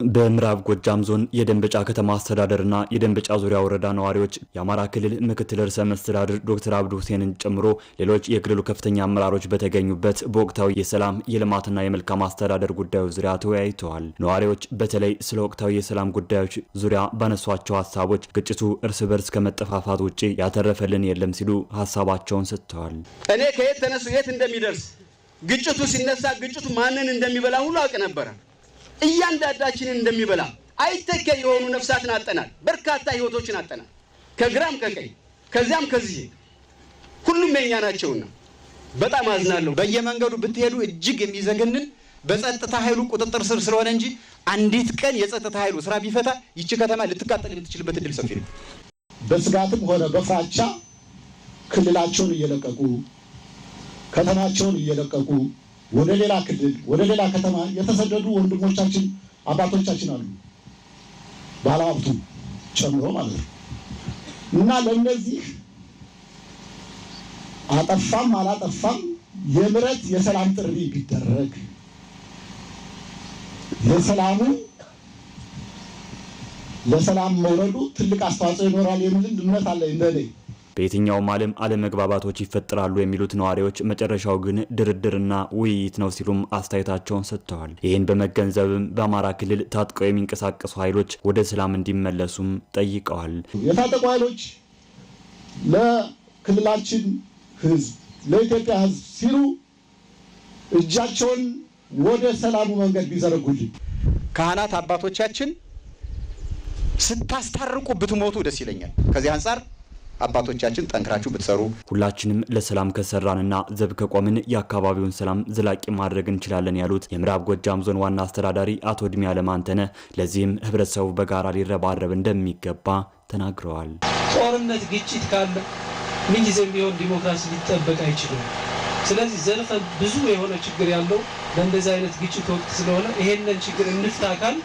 በምዕራብ ጎጃም ዞን የደንበጫ ከተማ አስተዳደርና የደንበጫ ዙሪያ ወረዳ ነዋሪዎች የአማራ ክልል ምክትል ርዕሰ መስተዳድር ዶክተር አብዱ ሁሴንን ጨምሮ ሌሎች የክልሉ ከፍተኛ አመራሮች በተገኙበት በወቅታዊ የሰላም የልማትና የመልካም አስተዳደር ጉዳዮች ዙሪያ ተወያይተዋል። ነዋሪዎች በተለይ ስለ ወቅታዊ የሰላም ጉዳዮች ዙሪያ ባነሷቸው ሀሳቦች ግጭቱ እርስ በርስ ከመጠፋፋት ውጪ ያተረፈልን የለም ሲሉ ሀሳባቸውን ሰጥተዋል። እኔ ከየት ተነሱ የት እንደሚደርስ ግጭቱ ሲነሳ ግጭቱ ማንን እንደሚበላ ሁሉ አውቅ ነበር። እያንዳንዳችንን እንደሚበላ አይተከ የሆኑ ነፍሳትን አጠናል። በርካታ ህይወቶችን አጠናል። ከግራም ከቀኝ ከዚያም ከዚህ ሁሉም የኛ ናቸውና በጣም አዝናለሁ። በየመንገዱ ብትሄዱ እጅግ የሚዘገንን በጸጥታ ኃይሉ ቁጥጥር ስር ስለሆነ እንጂ አንዲት ቀን የጸጥታ ኃይሉ ስራ ቢፈታ ይቺ ከተማ ልትቃጠል የምትችልበት እድል ሰፊ ነው። በስጋትም ሆነ በፍራቻ ክልላቸውን እየለቀቁ ከተማቸውን እየለቀቁ ወደ ሌላ ክልል ወደ ሌላ ከተማ የተሰደዱ ወንድሞቻችን አባቶቻችን አሉ፣ ባለሀብቱ ጨምሮ ማለት ነው። እና ለነዚህ አጠፋም አላጠፋም የምረት የሰላም ጥሪ ቢደረግ ለሰላም መውረዱ ትልቅ አስተዋጽኦ ይኖራል የሚል እምነት አለ እንደኔ። በየትኛውም ዓለም አለመግባባቶች ይፈጠራሉ የሚሉት ነዋሪዎች መጨረሻው ግን ድርድርና ውይይት ነው ሲሉም አስተያየታቸውን ሰጥተዋል። ይህን በመገንዘብም በአማራ ክልል ታጥቀው የሚንቀሳቀሱ ኃይሎች ወደ ሰላም እንዲመለሱም ጠይቀዋል። የታጠቁ ኃይሎች ለክልላችን ሕዝብ ለኢትዮጵያ ሕዝብ ሲሉ እጃቸውን ወደ ሰላሙ መንገድ ቢዘረጉልን፣ ካህናት አባቶቻችን ስታስታርቁ ብትሞቱ ደስ ይለኛል። ከዚህ አንፃር አባቶቻችን ጠንክራችሁ ብትሰሩ ሁላችንም ለሰላም ከሰራንና ዘብ ከቆምን የአካባቢውን ሰላም ዘላቂ ማድረግ እንችላለን ያሉት የምዕራብ ጎጃም ዞን ዋና አስተዳዳሪ አቶ ድሚ አለማንተነ ለዚህም ህብረተሰቡ በጋራ ሊረባረብ እንደሚገባ ተናግረዋል። ጦርነት ግጭት ካለ ምን ጊዜም ቢሆን ዲሞክራሲ ሊጠበቅ አይችልም። ስለዚህ ዘርፈ ብዙ የሆነ ችግር ያለው በእንደዚህ አይነት ግጭት ወቅት ስለሆነ ይሄንን ችግር እንፍታካል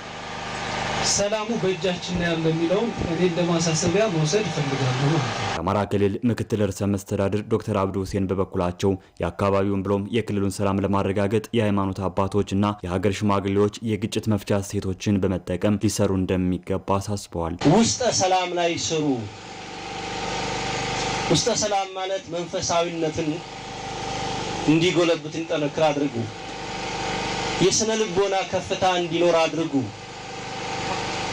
ሰላሙ በእጃችን ያለ የሚለው እኔ እንደማሳሰቢያ መውሰድ ይፈልጋሉ። የአማራ ክልል ምክትል ርዕሰ መስተዳድር ዶክተር አብዱ ሁሴን በበኩላቸው የአካባቢውን ብሎም የክልሉን ሰላም ለማረጋገጥ የሃይማኖት አባቶችና የሀገር ሽማግሌዎች የግጭት መፍቻ እሴቶችን በመጠቀም ሊሰሩ እንደሚገባ አሳስበዋል። ውስጠ ሰላም ላይ ስሩ። ውስጠ ሰላም ማለት መንፈሳዊነትን እንዲጎለብት እንጠነክር አድርጉ። የስነ ልቦና ከፍታ እንዲኖር አድርጉ።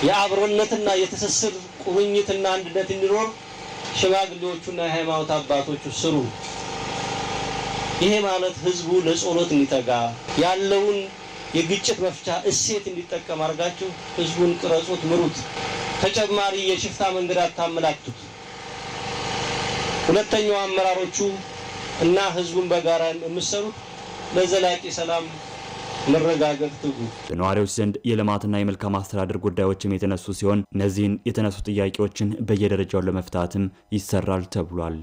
የአብሮነትና የትስስር ቁርኝትና አንድነት እንዲኖር ሽማግሌዎቹና የሃይማኖት አባቶቹ ስሩ። ይሄ ማለት ህዝቡ ለጸሎት እንዲተጋ ያለውን የግጭት መፍቻ እሴት እንዲጠቀም አድርጋችሁ ህዝቡን ቅረጹት፣ ምሩት። ተጨማሪ የሽፍታ መንገድ አታመላክቱት። ሁለተኛው አመራሮቹ እና ህዝቡን በጋራ የምትሰሩት ለዘላቂ ሰላም መረጋጋት ትጉ። በነዋሪዎች ዘንድ የልማትና የመልካም አስተዳደር ጉዳዮችም የተነሱ ሲሆን እነዚህን የተነሱ ጥያቄዎችን በየደረጃው ለመፍታትም ይሰራል ተብሏል።